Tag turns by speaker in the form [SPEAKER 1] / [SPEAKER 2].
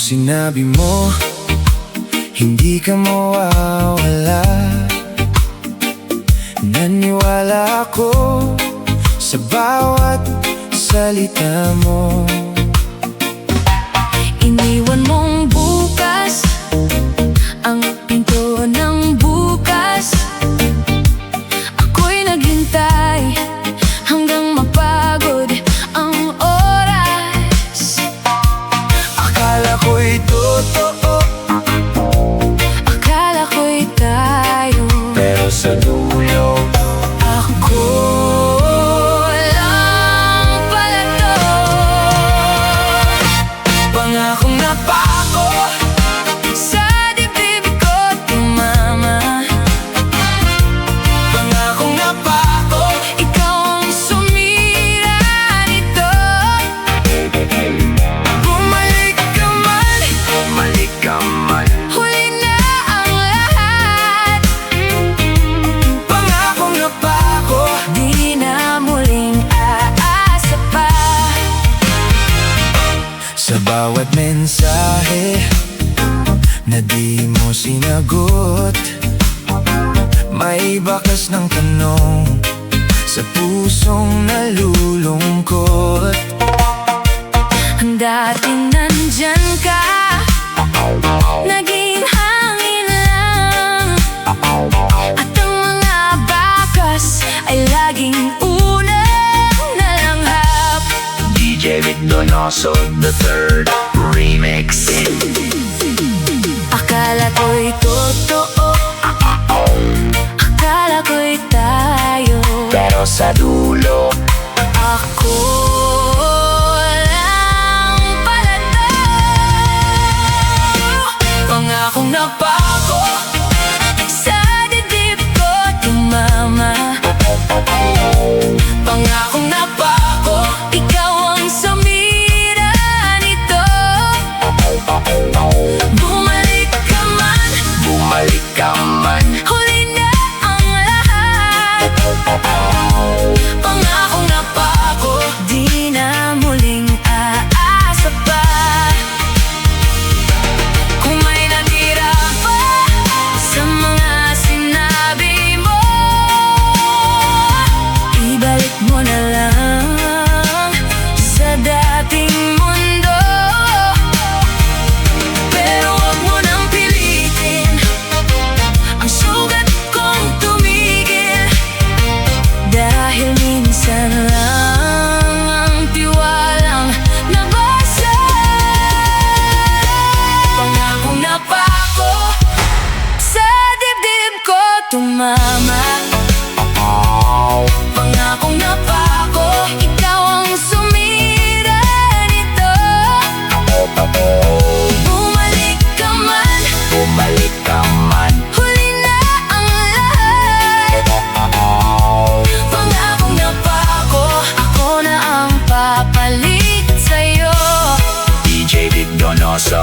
[SPEAKER 1] sinabi mo, hindi ka mawawala. Naniwala ako sa bawat salita mo.
[SPEAKER 2] Iniwan mong bukas ang pinto ng bukas. Ako'y naghintay hanggang mapagod ang oras.
[SPEAKER 1] Akala ko'y totoo,
[SPEAKER 2] akala ko'y tayo,
[SPEAKER 1] pero sa dulo
[SPEAKER 2] ako lang pala to.
[SPEAKER 1] pangakong napako
[SPEAKER 2] Sa dibdib ko tumama,
[SPEAKER 1] pangakong napako.
[SPEAKER 2] ikaw ang sumira nito. Bumalik ka man,
[SPEAKER 1] Bumalik ka man,
[SPEAKER 2] huli na ang lahat.
[SPEAKER 1] pangakong napako.
[SPEAKER 2] Di na muling aasa pa.
[SPEAKER 1] Sa bawat mensahe na di mo sinagot, may bakas ng tanong sa pusong nalulungkot.
[SPEAKER 2] Dati nandyan ka, naging hangin lang. At ang mga bakas ay laging unang nalanghap.
[SPEAKER 1] DJ with Donoso the third remix.
[SPEAKER 2] Akala ko'y totoo, akala ko'y tayo,
[SPEAKER 1] Pero sa dulo
[SPEAKER 2] ako lang pala to.
[SPEAKER 1] pangakong napako.
[SPEAKER 2] Sa dibdib ko tumama,
[SPEAKER 1] Pangakong napako.
[SPEAKER 2] ikaw ang sumira nito. Bumalik ka man,
[SPEAKER 1] Bumalik ka man,
[SPEAKER 2] huli na ang lahat.
[SPEAKER 1] pangakong napako.
[SPEAKER 2] Di na muling aasa pa. Kung may natira pa sa mga sinabi mo, ibalik mo na lang sa dating mundo. Pero huwag mo nang pilitin ang sugat kong tumigil. Dahil minsan lang ang tiwalang nabasag.
[SPEAKER 1] Pangakong napako.
[SPEAKER 2] Sa dibdib ko tumama, pangakong napako, ikaw ang sumira nito. Bumalik ka man,
[SPEAKER 1] Bumalik ka man,
[SPEAKER 2] huli na ang lahat. Pangakong napako, ako na ang papalit sa'yo.
[SPEAKER 1] DJ with Donoso